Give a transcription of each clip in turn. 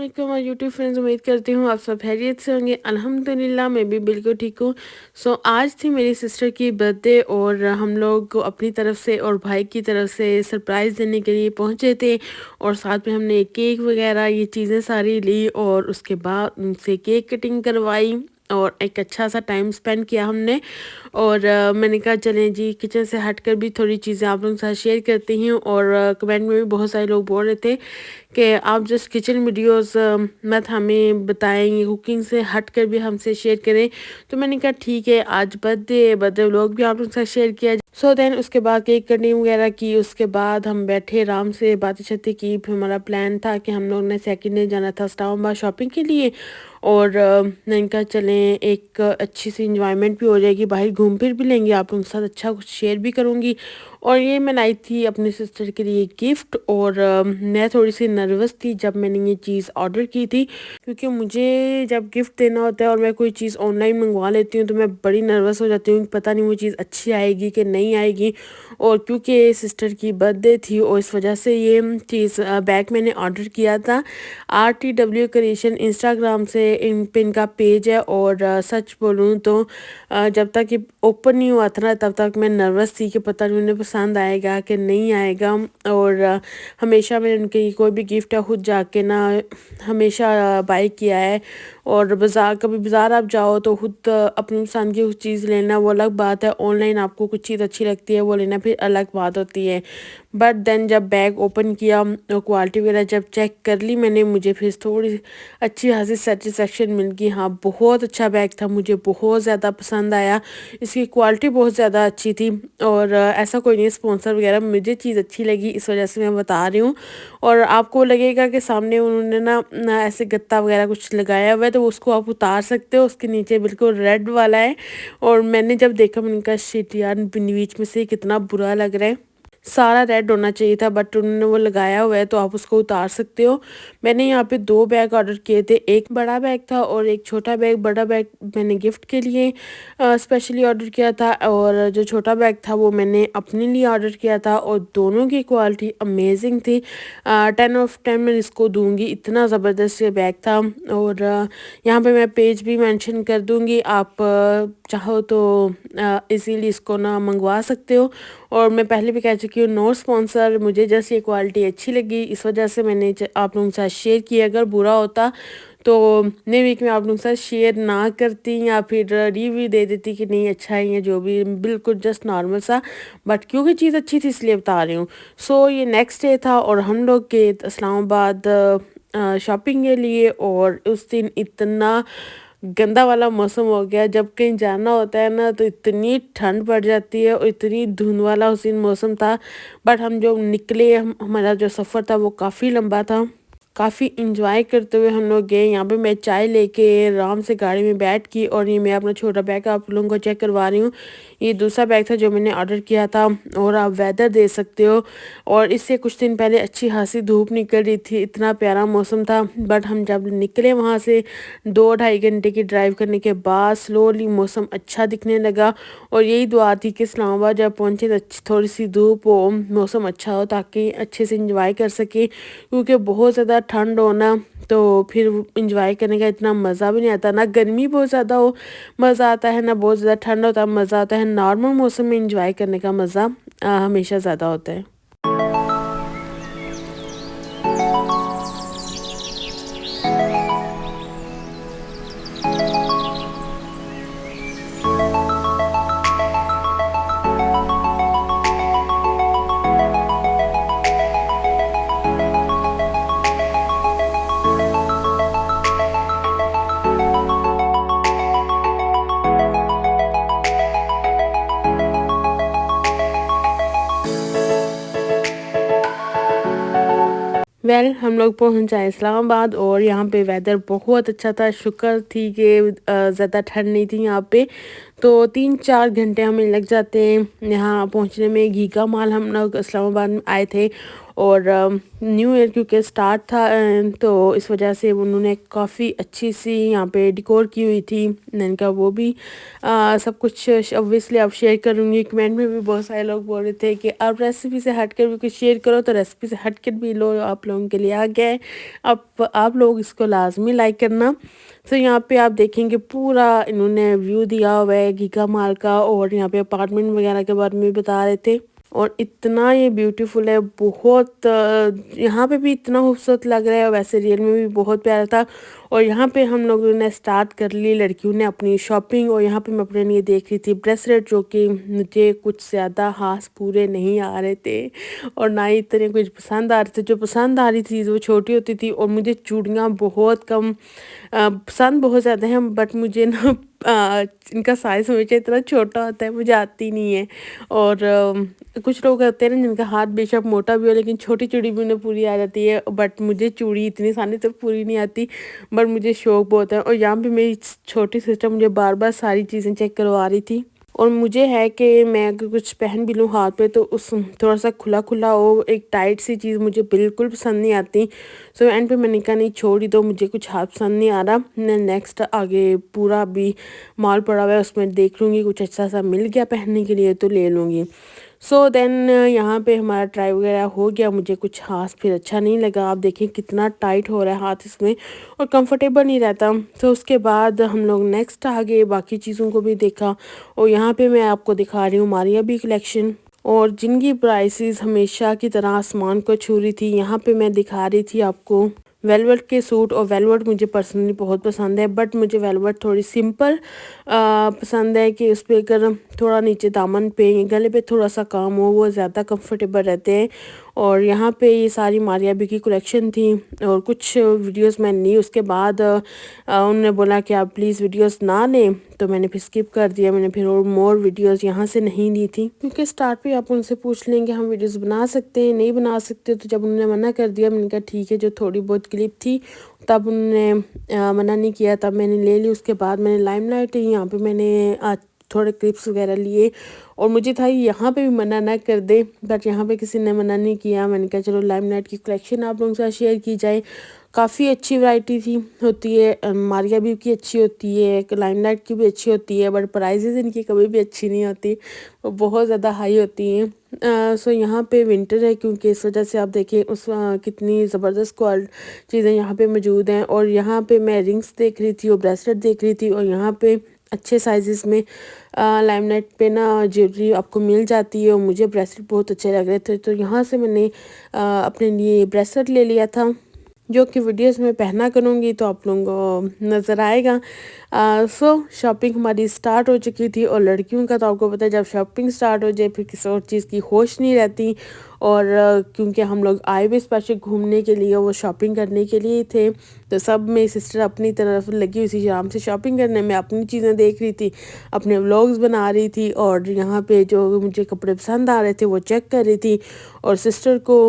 वालेकुम और YouTube friends, उम्मीद करती हूँ आप सब खैरियत से होंगे। अल्हम्दुलिल्लाह मैं भी बिल्कुल ठीक हूँ। आज थी मेरी सिस्टर की बर्थडे और हम लोग अपनी तरफ से और भाई की तरफ से सरप्राइज़ देने के लिए पहुँचे थे और साथ में हमने केक वगैरह ये चीज़ें सारी ली और उसके बाद उनसे केक कटिंग करवाई और एक अच्छा सा टाइम स्पेंड किया हमने। और मैंने कहा चलें जी किचन से हटकर भी थोड़ी चीज़ें आप लोगों के साथ शेयर करती हूँ। और कमेंट में भी बहुत सारे लोग बोल रहे थे कि आप जस्ट किचन वीडियोस मत हमें बताएं, कुकिंग से हट कर भी हमसे शेयर करें। तो मैंने कहा ठीक है, आज बर्थडे व्लॉग भी आप लोगों के साथ शेयर किया। देन उसके बाद केक कटिंग वगैरह की, उसके बाद हम बैठे आराम से बातें छाते की। फिर हमारा प्लान था कि हम लोग ने सेकंड डे जाना था इस्लामाबाद शॉपिंग के लिए और मैंने कहा चलें एक अच्छी सी इंजॉयमेंट भी हो जाएगी, बाहर घूम फिर भी लेंगे, आप लोगों के साथ अच्छा कुछ शेयर भी करूँगी। और ये मैं लाई थी अपनी सिस्टर के लिए गिफ्ट और मैं थोड़ी सी नर्वस थी जब मैंने ये चीज़ ऑर्डर की थी, क्योंकि मुझे जब गिफ्ट देना होता है और मैं कोई चीज़ ऑनलाइन मंगवा लेती हूँ तो मैं बड़ी नर्वस हो जाती हूँ कि पता नहीं वो चीज़ अच्छी आएगी कि नहीं आएगी। और क्योंकि सिस्टर की बर्थडे थी और इस वजह से ये चीज़ बैग मैंने ऑर्डर किया था। RTW क्रिएशन इंस्टाग्राम से इन पे इनका पेज है और सच बोलूँ तो जब तक ये ओपन नहीं हुआ था ना तब तक मैं नर्वस थी कि पता नहीं उन्हें पसंद आएगा कि नहीं आएगा। और हमेशा मैंने उनके कोई भी गिफ्ट है खुद जाके ना हमेशा बाय किया है। और कभी बाज़ार आप जाओ तो खुद अपनी पसंद की कुछ चीज़ लेना वो अलग बात है, ऑनलाइन आपको कुछ चीज़ अच्छी लगती है वो लेना फिर अलग बात होती है। बट देन जब बैग ओपन किया और क्वालिटी वगैरह जब चेक कर ली मैंने, मुझे फिर थोड़ी अच्छी खासी सेटिस्फेक्शन मिल गई। हाँ, बहुत अच्छा बैग था, मुझे बहुत ज़्यादा पसंद आया, इसकी क्वालिटी बहुत ज़्यादा अच्छी थी। और ऐसा कोई नहीं स्पॉन्सर वगैरह, मुझे चीज़ अच्छी लगी इस वजह से मैं बता रही हूँ। और आपको लगेगा कि सामने उन्होंने ना ऐसे गत्ता वगैरह कुछ लगाया हुआ है तो उसको आप उतार सकते हो, उसके नीचे बिल्कुल रेड वाला है। और मैंने जब देखा मैंने कहा शिट यार, बीच में से कितना बुरा लग रहा है, सारा रेड होना चाहिए था बट उन्होंने वो लगाया हुआ है तो आप उसको उतार सकते हो। मैंने यहाँ पे 2 बैग ऑर्डर किए थे, एक बड़ा बैग था और एक छोटा बैग। बड़ा बैग मैंने गिफ्ट के लिए स्पेशली ऑर्डर किया था और जो छोटा बैग था वो मैंने अपने लिए ऑर्डर किया था और दोनों की क्वालिटी अमेजिंग थी। 10 ऑफ 10 मैं इसको दूंगी, इतना ज़बरदस्त ये बैग था। और यहाँ पे मैं पेज भी मेंशन कर दूंगी, आप चाहो तो इजीली इसको ना मंगवा सकते हो। और मैं पहले भी कह चुकी हूँ नो स्पॉन्सर, मुझे जैसे ये क्वालिटी अच्छी लगी इस वजह से मैंने आप लोगों के साथ शेयर किया। अगर बुरा होता तो नए वीक में आप लोगों के साथ शेयर ना करती या फिर रिव्यू दे देती कि नहीं अच्छा है या जो भी, बिल्कुल जस्ट नॉर्मल सा। बट क्योंकि चीज़ अच्छी थी इसलिए बता रही हूँ। ये नेक्स्ट डे था और हम लोग गए इस्लामाबाद शॉपिंग के लिए और उस दिन इतना गंदा वाला मौसम हो गया। जब कहीं जाना होता है ना तो इतनी ठंड पड़ जाती है और इतनी धुंध वाला उस दिन मौसम था। बट हम जो निकले, हमारा जो सफ़र था वो काफ़ी लंबा था, काफ़ी इंजॉय करते हुए हम लोग गए। यहाँ पे मैं चाय लेके आराम से गाड़ी में बैठ की और ये मैं अपना छोटा बैग आप लोगों को चेक करवा रही हूँ। ये दूसरा बैग था जो मैंने ऑर्डर किया था। और आप वेदर दे सकते हो, और इससे कुछ दिन पहले अच्छी खासी धूप निकल रही थी, इतना प्यारा मौसम था। बट हम जब निकले वहाँ से 2-2.5 घंटे की ड्राइव करने के बाद स्लोली मौसम अच्छा दिखने लगा। और यही दुआ थी कि इस्लामाबाद जब पहुँचे तो अच्छी थोड़ी सी धूप हो, मौसम अच्छा हो ताकि अच्छे से इंजॉय कर सके, क्योंकि बहुत ज़्यादा ठंड हो ना तो फिर इंजॉय करने का इतना मज़ा भी नहीं आता। ना गर्मी बहुत ज़्यादा हो मज़ा आता है, ना बहुत ज़्यादा ठंड होता है मज़ा आता है। नॉर्मल मौसम में इंजॉय करने का मज़ा हमेशा ज़्यादा होता है। हम लोग पहुंच जाए इस्लामाबाद और यहाँ पे वेदर बहुत अच्छा था, शुक्र थी कि ज़्यादा ठंड नहीं थी यहाँ पे। तो 3-4 घंटे हमें लग जाते हैं यहाँ पहुँचने में। घी का माल हम लोग इस्लामाबाद में आए थे और न्यू ईयर क्योंकि स्टार्ट था तो इस वजह से उन्होंने काफ़ी अच्छी सी यहाँ पे डेकोर की हुई थी। मैंने कहा वो भी सब कुछ ऑब्वियसली आप शेयर करूँगी। कमेंट में भी बहुत सारे लोग बोल रहे थे कि आप रेसिपी से हटकर भी कुछ शेयर करो, तो रेसिपी से हटकर भी लो आप लोगों के लिए आ गया है। आप लोग इसको लाजमी लाइक करना। तो यहाँ पे आप देखेंगे पूरा इन्होंने व्यू दिया हुआ है गीगा मॉल का, और यहाँ पे अपार्टमेंट वगैरह के बारे में बता रहे थे। और इतना ये ब्यूटीफुल है, बहुत यहाँ पे भी इतना खूबसूरत लग रहा है, वैसे रियल में भी बहुत प्यारा था। और यहाँ पे हम लोगों ने स्टार्ट कर ली, लड़कियों ने अपनी शॉपिंग। और यहाँ पे मैं अपने लिए देख रही थी ब्रेसलेट, जो कि मुझे कुछ ज़्यादा खास पूरे नहीं आ रहे थे और ना ही इतने कुछ पसंद आ रहे थे। जो पसंद आ रही थी वो छोटी होती थी, और मुझे चूड़ियाँ बहुत कम पसंद बहुत ज़्यादा हैं, बट मुझे ना इनका साइज़ हमेशा इतना छोटा होता है, मुझे आती नहीं है। और कुछ लोग होते हैं ना जिनका हाथ बेशक मोटा भी हो लेकिन छोटी चूड़ी भी उन्हें पूरी आ जाती है, बट मुझे चूड़ी इतनी आसानी से पूरी नहीं आती। बट मुझे शौक बहुत है। और यहाँ पे मेरी छोटी सिस्टर मुझे बार बार सारी चीज़ें चेक करवा रही थी। और मुझे है कि मैं अगर कुछ पहन भी लूँ हाथ पे तो उस थोड़ा सा खुला खुला हो, एक टाइट सी चीज़ मुझे बिल्कुल पसंद नहीं आती। सो एंड पे मैंने कहा नहीं छोड़ ही दो, मुझे कुछ हाथ पसंद नहीं आ रहा। मैं नेक्स्ट आगे पूरा अभी मॉल पड़ा हुआ है, उसमें देख लूँगी कुछ अच्छा सा मिल गया पहनने के लिए तो ले लूँगी। सो देन यहाँ पे हमारा ट्राई वगैरह हो गया। मुझे कुछ खास फिर अच्छा नहीं लगा। आप देखें कितना टाइट हो रहा है हाथ इसमें और कंफर्टेबल नहीं रहता। तो उसके बाद हम लोग नेक्स्ट आगे बाकी चीज़ों को भी देखा। और यहाँ पे मैं आपको दिखा रही हूँ मारिया बी कलेक्शन, और जिनकी प्राइसेस हमेशा की तरह आसमान को छू रही थी। यहाँ पे मैं दिखा रही थी आपको वेलवेट के सूट, और वेलवेट मुझे पर्सनली बहुत पसंद है, बट मुझे वेलवेट थोड़ी सिंपल पसंद है कि उस पर अगर थोड़ा नीचे दामन पे गले पे थोड़ा सा काम हो वो ज़्यादा कंफर्टेबल रहते हैं। और यहाँ पे ये सारी मारिया बी की कलेक्शन थी, और कुछ वीडियोस मैंने ली। उसके बाद उन्होंने बोला कि आप प्लीज़ वीडियोस ना लें, तो मैंने फिर स्किप कर दिया। मैंने फिर और मोर वीडियोस यहाँ से नहीं ली थी, क्योंकि स्टार्ट पे आप उनसे पूछ लेंगे हम वीडियोस बना सकते हैं नहीं बना सकते। तो जब उन्होंने मना कर दिया मैंने कहा ठीक है, जो थोड़ी बहुत क्लिप थी तब उन्होंने मना नहीं किया, तब मैंने ले ली। उसके बाद मैंने लाइमलाइट यहाँ पे मैंने थोड़े क्लिप्स वगैरह लिए, और मुझे था यहाँ पे भी मना ना कर दे, बट यहाँ पे किसी ने मना नहीं किया। मैंने कहा चलो लाइमलाइट की कलेक्शन आप लोगों के साथ शेयर की जाए। काफ़ी अच्छी वैरायटी थी होती है, मारिया भी की अच्छी होती है, लाइमलाइट की भी अच्छी होती है, बट प्राइजेज़ इनकी कभी भी अच्छी नहीं होती, वो बहुत ज़्यादा हाई होती हैं। सो यहाँ पे विंटर है, क्योंकि इस वजह से आप देखिए उस कितनी ज़बरदस्त चीज़ें यहाँ पे मौजूद हैं। और यहाँ पे मैं रिंग्स देख रही थी और ब्रेसलेट देख रही थी, और यहाँ पे अच्छे साइजेस में लाइमलाइट पे ना ज्वेलरी आपको मिल जाती है, और मुझे ब्रेसलेट बहुत अच्छे लग रहे थे। तो यहाँ से मैंने अपने लिए ब्रेसलेट ले लिया था, जो कि वीडियोस में पहना करूँगी तो आप लोगों को नज़र आएगा। सो शॉपिंग हमारी स्टार्ट हो चुकी थी, और लड़कियों का तो आपको पता है जब शॉपिंग स्टार्ट हो जाए फिर किसी और चीज़ की होश नहीं रहती। और क्योंकि हम लोग आए भी स्पेशल घूमने के लिए, वो शॉपिंग करने के लिए थे, तो सब मेरी सिस्टर अपनी तरफ लगी हुई थी आराम से शॉपिंग करने में, अपनी चीज़ें देख रही थी, अपने व्लॉग्स बना रही थी, और यहाँ पे जो मुझे कपड़े पसंद आ रहे थे वो चेक कर रही थी। और सिस्टर को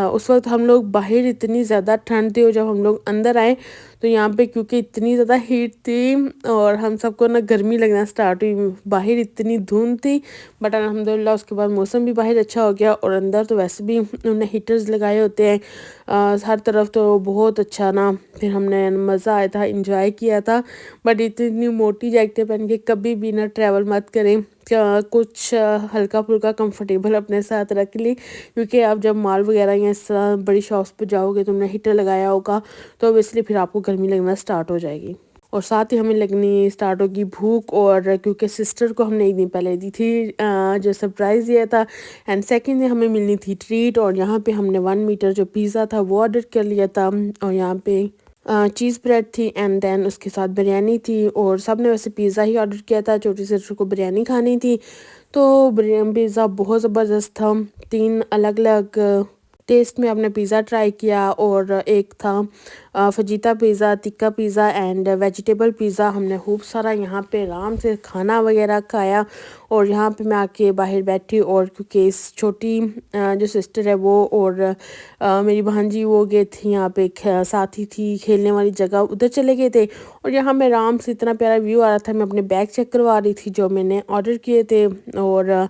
उस वक्त हम लोग बाहर इतनी ज़्यादा ठंड थी, और जब हम लोग अंदर आए तो यहाँ पे क्योंकि इतनी ज़्यादा हीट थी और हम सबको ना गर्मी लगना स्टार्ट हुई, बाहर इतनी धुंध थी। बट अल्हम्दुलिल्लाह उसके बाद मौसम भी बाहर अच्छा हो गया, और अंदर तो वैसे भी उन्होंने हीटर्स लगाए होते हैं हर तरफ, तो बहुत अच्छा ना फिर हमने मज़ा आया था, इंजॉय किया था। बट इतनी मोटी जैकेटें पहन के कभी भी ना ट्रैवल मत करें, कुछ हल्का फुल्का कंफर्टेबल अपने साथ रख ली, क्योंकि आप जब मॉल वगैरह या इस तरह बड़ी शॉप्स पे जाओगे तुमने हीटर लगाया होगा तो इसलिए फिर आपको गर्मी लगना स्टार्ट हो जाएगी, और साथ ही हमें लगनी स्टार्ट होगी भूख। और क्योंकि सिस्टर को हमने एक दिन पहले दी थी जो सरप्राइज़ दिया था, एंड सेकंड हमें मिलनी थी ट्रीट। और यहाँ पे हमने 1 मीटर जो पिज़्ज़ा था वो ऑर्डर कर लिया था, और यहाँ पे चीज़ ब्रेड थी, एंड देन उसके साथ बिरयानी थी। और सब ने वैसे पिज़्ज़ा ही ऑर्डर किया था, छोटी सिस्टर को बिरयानी खानी थी। तो पिज़्ज़ा बहुत ज़बरदस्त था, 3 अलग अलग टेस्ट में आपने पिज़्ज़ा ट्राई किया, और एक था fajita pizza, tikka pizza and vegetable pizza. हमने खूब सारा यहाँ पे आराम से खाना वगैरह खाया। और यहाँ पे मैं आके बाहर बैठी, और क्योंकि इस छोटी जो सिस्टर है वो और मेरी भांजी वो गए थे यहाँ पे साथी थी खेलने वाली जगह, उधर चले गए थे। और यहाँ मैं आराम से इतना प्यारा व्यू आ रहा था, मैं अपने बैग चेक करवा रही थी जो मैंने ऑर्डर किए थे। और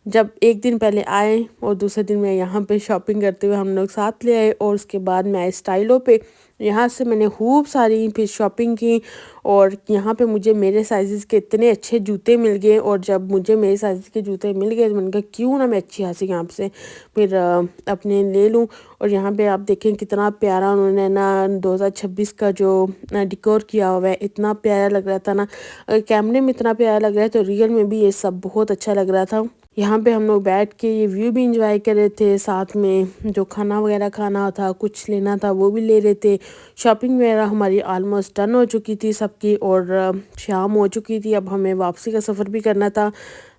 जब एक दिन पहले आए और दूसरे दिन मैं यहाँ पे शॉपिंग करते हुए हम लोग साथ ले आए और उसके बाद मैं आए स्टाइलों पे। यहाँ से मैंने खूब सारी फिर शॉपिंग की और यहाँ पे मुझे मेरे साइज़ के इतने अच्छे जूते मिल गए और जब मुझे मेरे साइज़ के जूते मिल गए तो मैंने कहा क्यों ना मैं अच्छी खासी यहाँ से फिर अपने ले लूँ। और यहाँ पे आप देखें कितना प्यारा उन्होंने ना 2026 का जो डिकोर किया हुआ है, इतना प्यारा लग रहा था ना। कैमरे में इतना प्यारा लग रहा है तो रियल में भी ये सब बहुत अच्छा लग रहा था। यहाँ पे हम लोग बैठ के ये व्यू भी इंजॉय कर रहे थे, साथ में जो खाना वगैरह खाना था, कुछ लेना था वो भी ले रहे थे। शॉपिंग वगैरह हमारी ऑलमोस्ट डन हो चुकी थी सबकी और शाम हो चुकी थी। अब हमें वापसी का सफ़र भी करना था।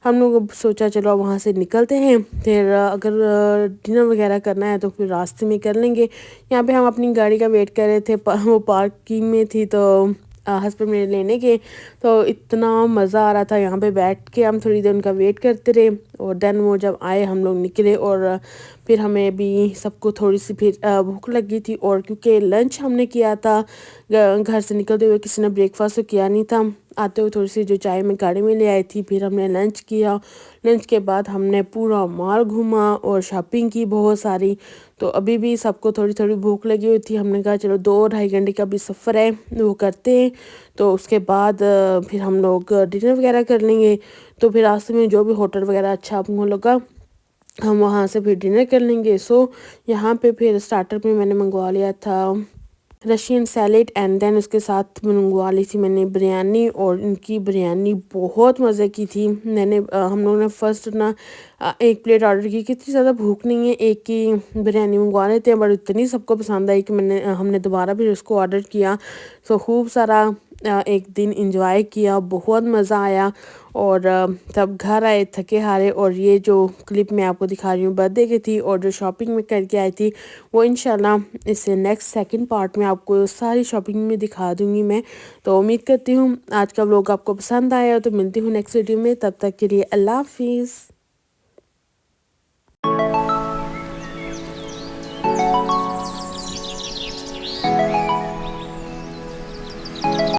हम लोग सोचा चलो वहाँ से निकलते हैं, फिर अगर डिनर वगैरह करना है तो फिर रास्ते में कर लेंगे। यहाँ पे हम अपनी गाड़ी का वेट कर रहे थे, वो पार्किंग में थी तो हस्बैंड मेरे लेने के, तो इतना मज़ा आ रहा था यहाँ पे बैठ के। हम थोड़ी देर उनका वेट करते रहे और देन वो जब आए हम लोग निकले और फिर हमें भी सबको थोड़ी सी फिर भूख लगी थी और क्योंकि लंच हमने किया था घर से निकलते हुए, किसी ने ब्रेकफास्ट तो किया नहीं था। आते हुए थोड़ी सी जो चाय मैं गाड़ी में ले आई थी, फिर हमने लंच किया। लंच के बाद हमने पूरा मॉल घूमा और शॉपिंग की बहुत सारी। तो अभी भी सबको थोड़ी थोड़ी भूख लगी हुई थी। हमने कहा चलो 2-2.5 घंटे का भी सफ़र है वो करते हैं, तो उसके बाद फिर हम लोग डिनर वगैरह कर लेंगे। तो फिर रास्ते में जो भी होटल वगैरह अच्छा आपको लगा हम वहाँ से फिर डिनर कर लेंगे। सो यहाँ पे फिर स्टार्टर में मैंने मंगवा लिया था रशियन सैलेड एंड देन उसके साथ मंगवा ली थी मैंने बिरयानी और इनकी बिरयानी बहुत मज़े की थी। मैंने हम लोगों ने फर्स्ट ना एक प्लेट ऑर्डर की, कितनी ज़्यादा भूख नहीं है, एक की बिरयानी मंगवा लेते हैं, बट इतनी सबको पसंद आई कि हमने दोबारा भी उसको ऑर्डर किया। तो खूब सारा एक दिन इंजॉय किया, बहुत मज़ा आया और तब घर आए थके हारे। और ये जो क्लिप मैं आपको दिखा रही हूँ बर्थडे की थी और जो शॉपिंग में करके आई थी वो इंशाल्लाह इससे नेक्स्ट सेकंड पार्ट में आपको सारी शॉपिंग में दिखा दूँगी मैं। तो उम्मीद करती हूँ आज का व्लॉग आपको पसंद आया, तो मिलती हूँ नेक्स्ट वीडियो में। तब तक के लिए अल्लाह हाफिज़।